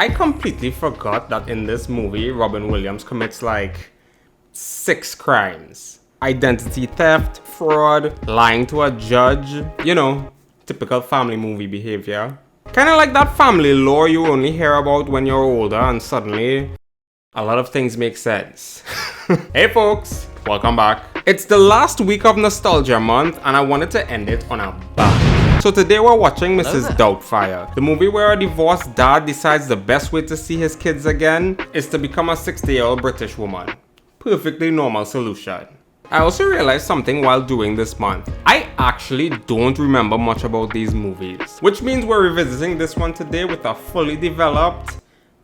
I completely forgot that in this movie, Robin Williams commits like 6 crimes. Identity theft, fraud, lying to a judge, you know, typical family movie behavior. Kinda like that family lore you only hear about when you're older and suddenly a lot of things make sense. Hey folks, welcome back. It's the last week of Nostalgia Month and I wanted to end it on a bang. So today we're watching Mrs. Doubtfire, the movie where a divorced dad decides the best way to see his kids again is to become a 60-year-old British woman. Perfectly normal solution. I also realized something while doing this month. I actually don't remember much about these movies, which means we're revisiting this one today with a fully developed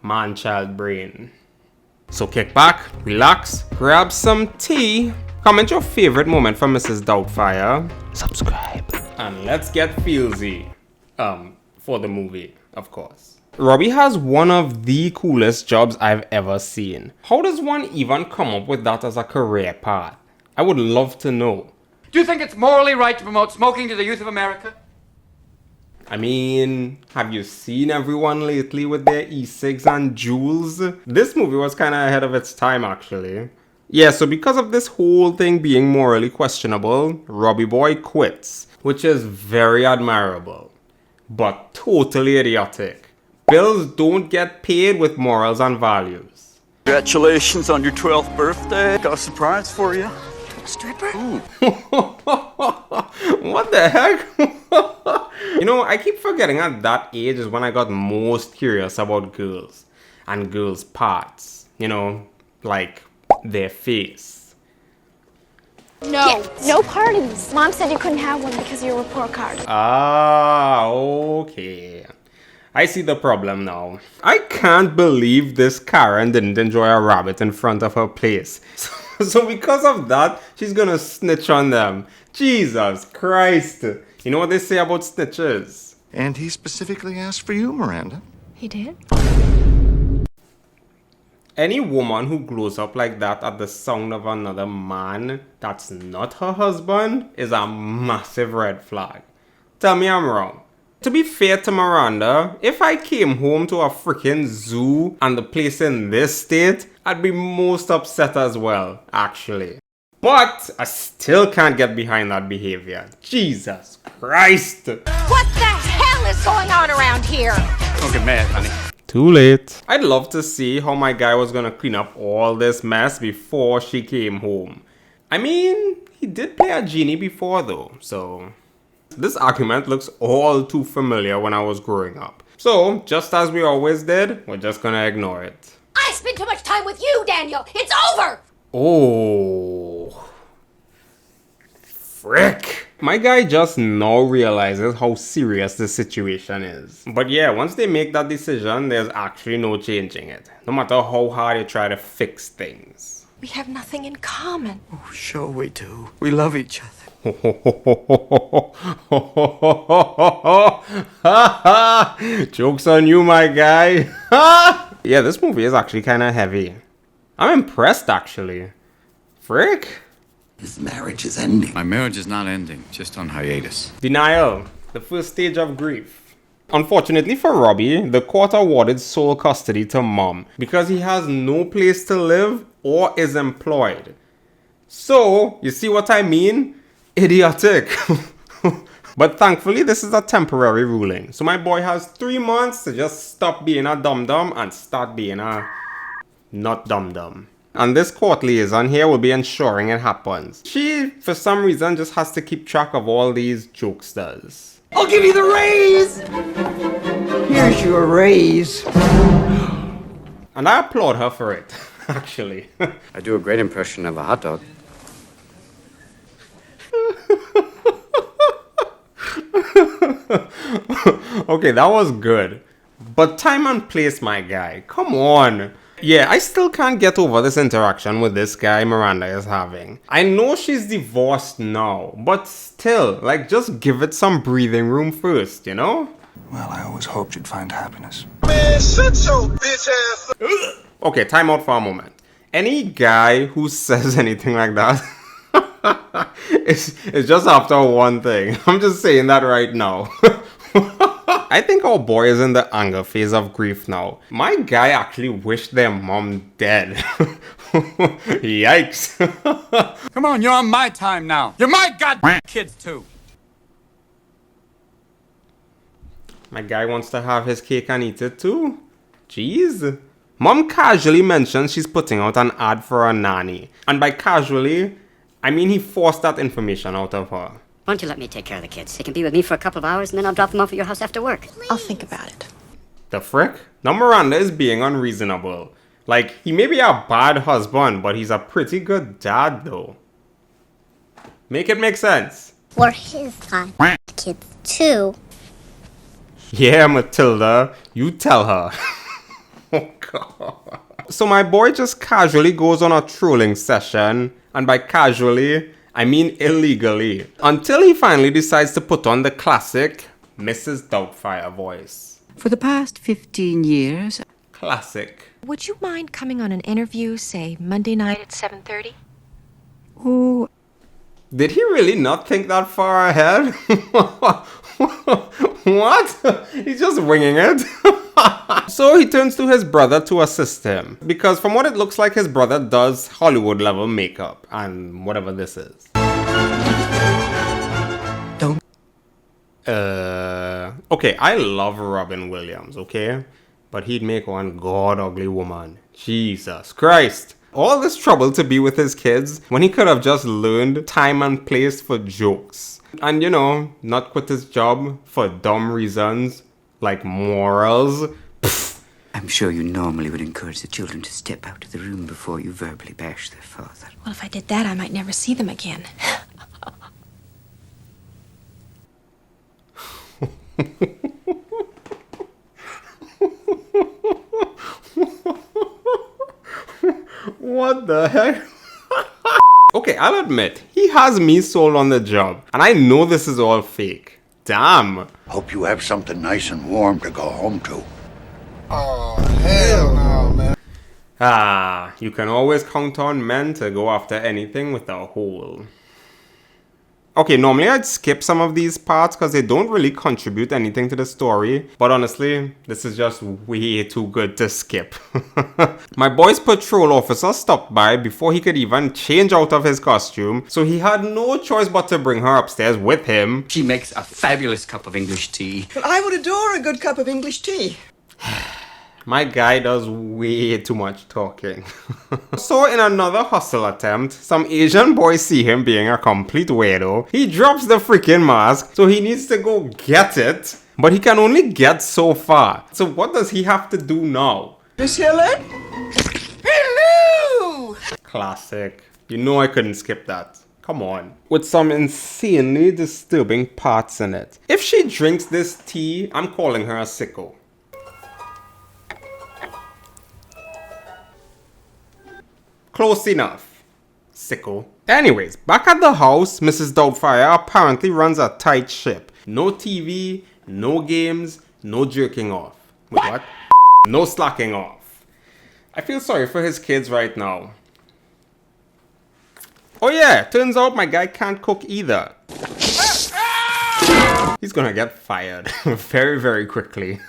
man-child brain. So kick back, relax, grab some tea, comment your favorite moment from Mrs. Doubtfire, subscribe, and let's get feelsy. For the movie, of course. Robbie has one of the coolest jobs I've ever seen. How does one even come up with that as a career path? I would love to know. Do you think it's morally right to promote smoking to the youth of America? I mean, have you seen everyone lately with their e-cigs and jewels? This movie was kind of ahead of its time actually. Yeah, so because of this whole thing being morally questionable, Robbie Boy quits, which is very admirable, but totally idiotic. Bills don't get paid with morals and values. Congratulations on your 12th birthday. Got a surprise for you. Stripper? What the heck? You know, I keep forgetting at that age is when I got most curious about girls and girls' parts. You know, like their face. No. No parties. Mom said you couldn't have one because you were a report card. Ah, okay. I see the problem now. I can't believe this Karen didn't enjoy a rabbit in front of her place. So because of that, she's gonna snitch on them. Jesus Christ. You know what they say about snitches? And he specifically asked for you, Miranda. He did? Any woman who glows up like that at the sound of another man that's not her husband is a massive red flag. Tell me I'm wrong. To be fair to Miranda, if I came home to a freaking zoo and the place in this state, I'd be most upset as well, actually. But I still can't get behind that behavior. Jesus Christ! What the hell is going on around here? Don't get mad, honey. Too late. I'd love to see how my guy was gonna clean up all this mess before she came home. I mean, he did play a genie before though, so... This argument looks all too familiar when I was growing up. So, just as we always did, we're just gonna ignore it. I spent too much time with you, Daniel. It's over! Oh. Frick. My guy just now realizes how serious the situation is. But yeah, once they make that decision, there's actually no changing it. No matter how hard you try to fix things. We have nothing in common. Oh, sure we do. We love each other. Joke's on you, my guy. Yeah, this movie is actually kind of heavy. I'm impressed, actually. Frick. His marriage is ending. My marriage is not ending, just on hiatus. Denial, the first stage of grief. Unfortunately for Robbie, the court awarded sole custody to Mom because he has no place to live or is employed. So, you see what I mean? Idiotic. But thankfully this is a temporary ruling, so my boy has 3 months to just stop being a dum-dum and start being a not dum-dum. And this court liaison here will be ensuring it happens. She for some reason just has to keep track of all these jokesters. I'll give you the raise! Here's your raise. And I applaud her for it, actually. I do a great impression of a hot dog. Okay, that was good. But time and place, my guy. Come on. Yeah, I still can't get over this interaction with this guy Miranda is having. I know she's divorced now, but still, like, just give it some breathing room first, you know? Well, I always hoped you'd find happiness. Man, shut your bitch ass up. Okay, time out for a moment. Any guy who says anything like that it's just after one thing. I'm just saying that right now. I I think our boy is in the anger phase of grief now. My guy actually wished their mom dead. Yikes. Come on, you're on my time now. You're my goddamn kids too. My guy wants to have his cake and eat it too? Jeez. Mom casually mentions she's putting out an ad for a nanny. And by casually, I mean he forced that information out of her. Why don't you let me take care of the kids? They can be with me for a couple of hours and then I'll drop them off at your house after work. I'll think about it. The frick? Now Miranda is being unreasonable. Like, he may be a bad husband, but he's a pretty good dad though. Make it make sense. For his time, kids too. Yeah, Matilda, you tell her. Oh god. So my boy just casually goes on a trolling session, and by casually, I mean illegally, until he finally decides to put on the classic Mrs. Doubtfire voice. For the past 15 years... Classic. Would you mind coming on an interview, say, Monday night at 7:30? Oh... Did he really not think that far ahead? What? He's just winging it. So he turns to his brother to assist him. Because from what it looks like, his brother does Hollywood level makeup and whatever this is. Don't. Okay, I love Robin Williams, okay? But he'd make one god ugly woman. Jesus Christ. All this trouble to be with his kids when he could have just learned time and place for jokes. And you know, not quit his job for dumb reasons like morals. Pfft. I'm sure you normally would encourage the children to step out of the room before you verbally bash their father. Well, if I did that, I might never see them again. What the heck? Okay, I'll admit, he has me sold on the job. And I know this is all fake. Damn. Hope you have something nice and warm to go home to. Oh, hell no, man. Ah, you can always count on men to go after anything with a hole. Okay, normally I'd skip some of these parts because they don't really contribute anything to the story. But honestly, this is just way too good to skip. My boy's patrol officer stopped by before he could even change out of his costume. So he had no choice but to bring her upstairs with him. She makes a fabulous cup of English tea. Well, I would adore a good cup of English tea. My guy does way too much talking. So in another hustle attempt, some Asian boys see him being a complete weirdo. He drops the freaking mask, so he needs to go get it. But he can only get so far. So what does he have to do now? Miss Helen? Hello! Classic. You know I couldn't skip that. Come on. With some insanely disturbing parts in it. If she drinks this tea, I'm calling her a sicko. Close enough. Sicko. Anyways, back at the house, Mrs. Doubtfire apparently runs a tight ship. No TV, no games, no jerking off. Wait, what? No slacking off. I feel sorry for his kids right now. Oh yeah, turns out my guy can't cook either. He's gonna get fired very, very quickly.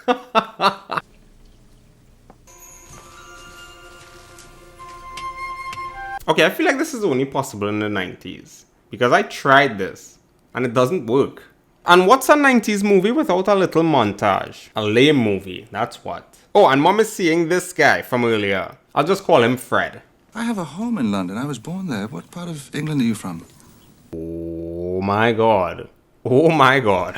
Okay, I feel like this is only possible in the 90s. Because I tried this, and it doesn't work. And what's a 90s movie without a little montage? A lame movie, that's what. Oh, and Mom is seeing this guy from earlier. I'll just call him Fred. I have a home in London. I was born there. What part of England are you from? Oh my god. Oh my god.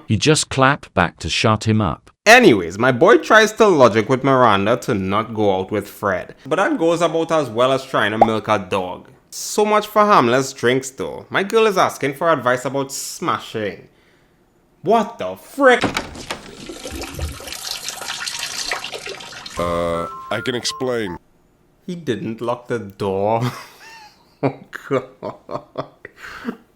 He just clapped back to shut him up. Anyways, my boy tries to logic with Miranda to not go out with Fred. But that goes about as well as trying to milk a dog. So much for harmless drinks though. My girl is asking for advice about smashing. What the frick? I can explain. He didn't lock the door. Oh god.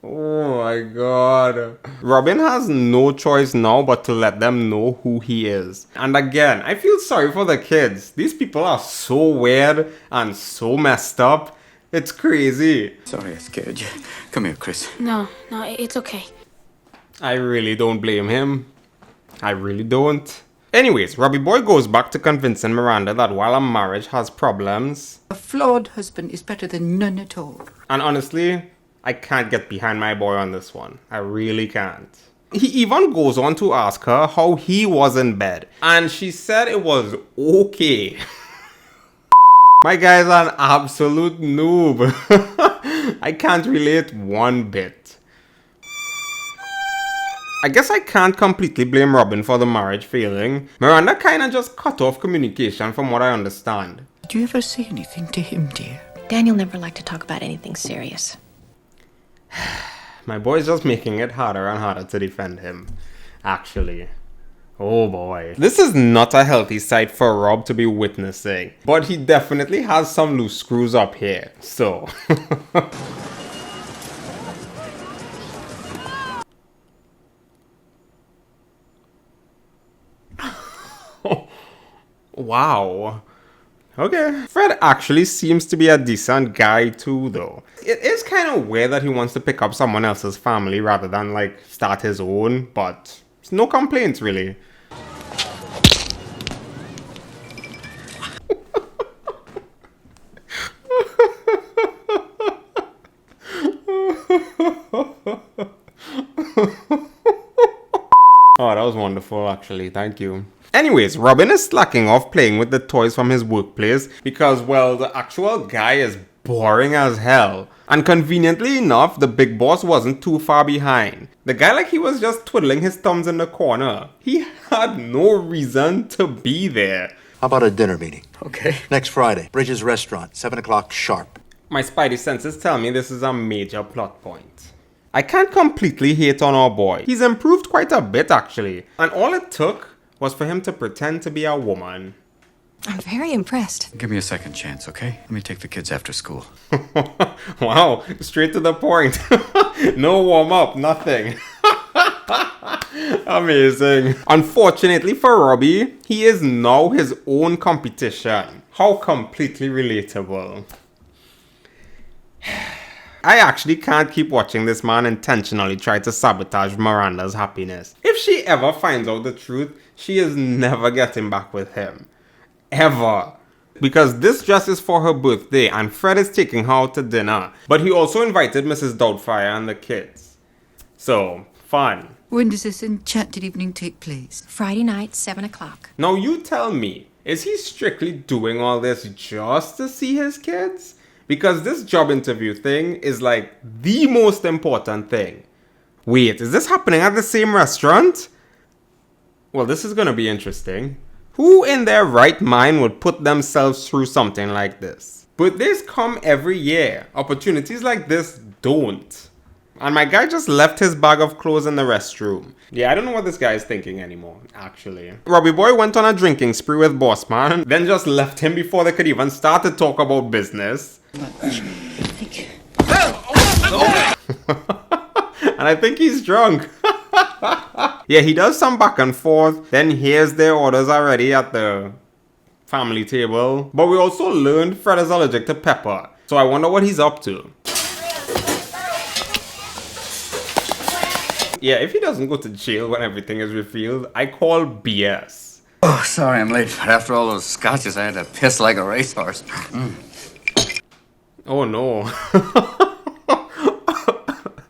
Oh my god. Robin has no choice now but to let them know who he is. And again, I feel sorry for the kids. These people are so weird and so messed up. It's crazy. Sorry I scared you. Come here, Chris. No, it's okay. I really don't blame him. I really don't. Anyways, Robbie Boy goes back to convincing Miranda that while a marriage has problems, A flawed husband is better than none at all. and honestly, I can't get behind my boy on this one. I really can't. He even goes on to ask her how he was in bed, and she said it was okay. My guy's an absolute noob. I can't relate one bit. I guess I can't completely blame Robin for the marriage failing. Miranda kinda just cut off communication from what I understand. Did you ever say anything to him, dear? Daniel never liked to talk about anything serious. My boy's just making it harder and harder to defend him. Actually. Oh boy. This is not a healthy sight for Rob to be witnessing. But he definitely has some loose screws up here. So. Wow. Okay. Fred actually seems to be a decent guy too, though. It is kind of weird that he wants to pick up someone else's family rather than, like, start his own, but it's no complaints, really. Oh, that was wonderful, actually. Thank you. Anyways, Robin is slacking off playing with the toys from his workplace because, well, the actual guy is boring as hell. And conveniently enough, the big boss wasn't too far behind. The guy, like, he was just twiddling his thumbs in the corner. He had no reason to be there. How about a dinner meeting? Okay. Next Friday, Bridges Restaurant, 7 o'clock sharp. My spidey senses tell me this is a major plot point. I can't completely hate on our boy. He's improved quite a bit, actually. And all it took was for him to pretend to be a woman. I'm very impressed. Give me a second chance, okay? Let me take the kids after school. Wow, straight to the point. No warm up, nothing. Amazing. Unfortunately for Robbie, he is now his own competition. How completely relatable. I actually can't keep watching this man intentionally try to sabotage Miranda's happiness. If she ever finds out the truth, she is never getting back with him. Ever. Because this dress is for her birthday and Fred is taking her out to dinner. But he also invited Mrs. Doubtfire and the kids. So, fun. When does this enchanted evening take place? Friday night, 7 o'clock. Now you tell me, is he strictly doing all this just to see his kids? Because this job interview thing is like the most important thing. Wait, is this happening at the same restaurant? Well, this is gonna be interesting. Who in their right mind would put themselves through something like this? Birthdays come every year. Opportunities like this don't. And my guy just left his bag of clothes in the restroom. Yeah, I don't know what this guy is thinking anymore, actually. Robbie Boy went on a drinking spree with Boss Man, then just left him before they could even start to talk about business. And I think he's drunk. Yeah, he does some back and forth, then hears their orders already at the family table. But we also learned Fred is allergic to pepper, so I wonder what he's up to. Yeah, if he doesn't go to jail when everything is revealed, I call BS. Oh, sorry I'm late, but after all those scotches, I had to piss like a racehorse. Oh no.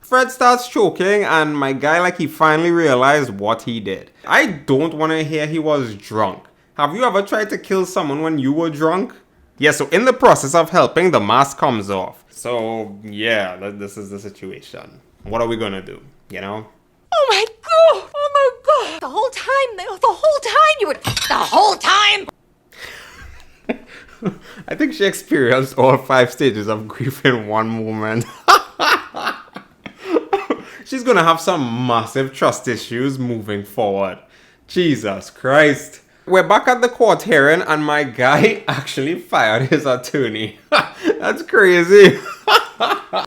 Fred starts choking and my guy, like, he finally realized what he did. I don't want to hear he was drunk. Have you ever tried to kill someone when you were drunk? Yeah, so in the process of helping, the mask comes off. So yeah, this is the situation. What are we gonna do, you know? Oh my god! Oh my god! The whole time you were... The whole time! I think she experienced all 5 stages of grief in one moment. She's gonna have some massive trust issues moving forward. Jesus Christ. We're back at the court hearing and my guy actually fired his attorney. That's crazy.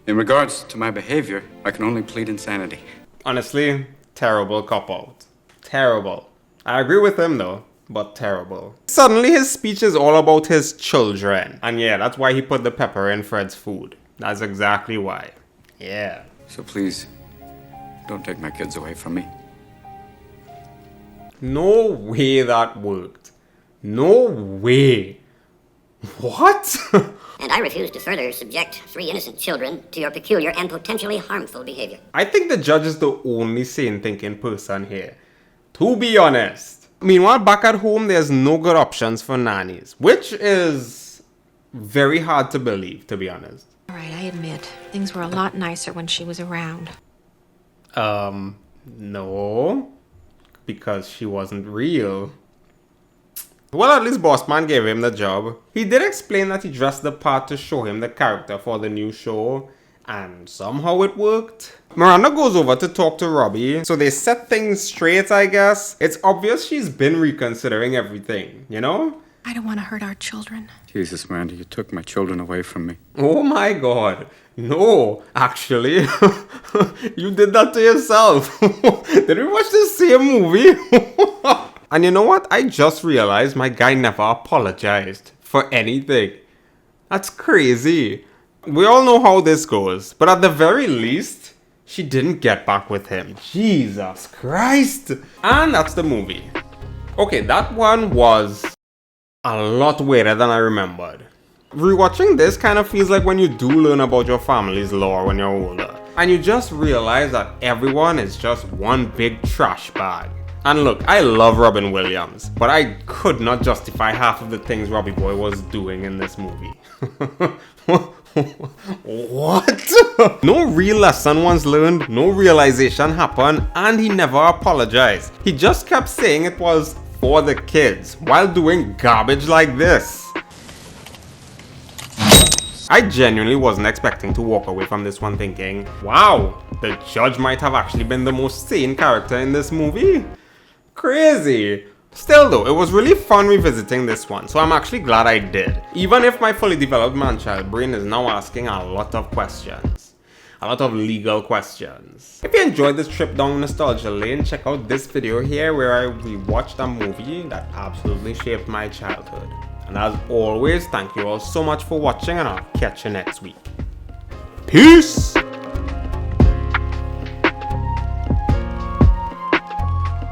In regards to my behavior, I can only plead insanity. Honestly, terrible cop-out. Terrible. I agree with him though, but terrible. Suddenly his speech is all about his children. And yeah, that's why he put the pepper in Fred's food. That's exactly why. Yeah. So please, don't take my kids away from me. No way that worked. No way. What? And I refuse to further subject 3 innocent children to your peculiar and potentially harmful behavior. I think the judge is the only sane thinking person here, to be honest. Meanwhile, back at home, there's no good options for nannies, which is very hard to believe, to be honest. All right, I admit, things were a lot nicer when she was around. No, because she wasn't real. Well, at least Bossman gave him the job. He did explain that he dressed the part to show him the character for the new show, and somehow it worked. Miranda goes over to talk to Robbie, so they set things straight, I guess. It's obvious she's been reconsidering everything, you know? I don't want to hurt our children. Jesus, Miranda, you took my children away from me. Oh my god. No, actually. You did that to yourself. Did we watch the same movie? And you know what? I just realized my guy never apologized for anything. That's crazy. We all know how this goes, but at the very least, she didn't get back with him. Jesus Christ. And that's the movie. Okay, that one was a lot weirder than I remembered. Rewatching this kind of feels like when you do learn about your family's lore when you're older, and you just realize that everyone is just one big trash bag. And look, I love Robin Williams, but I could not justify half of the things Robbie Boy was doing in this movie. What? No real lesson was learned, no realization happened, and he never apologized. He just kept saying it was for the kids while doing garbage like this. I genuinely wasn't expecting to walk away from this one thinking, wow, the judge might have actually been the most sane character in this movie. Crazy. Still though, it was really fun revisiting this one, so I'm actually glad I did. Even if my fully developed man-child brain is now asking a lot of questions. A lot of legal questions. If you enjoyed this trip down nostalgia lane, check out this video here where I rewatched a movie that absolutely shaped my childhood. And as always, thank you all so much for watching, and I'll catch you next week. Peace!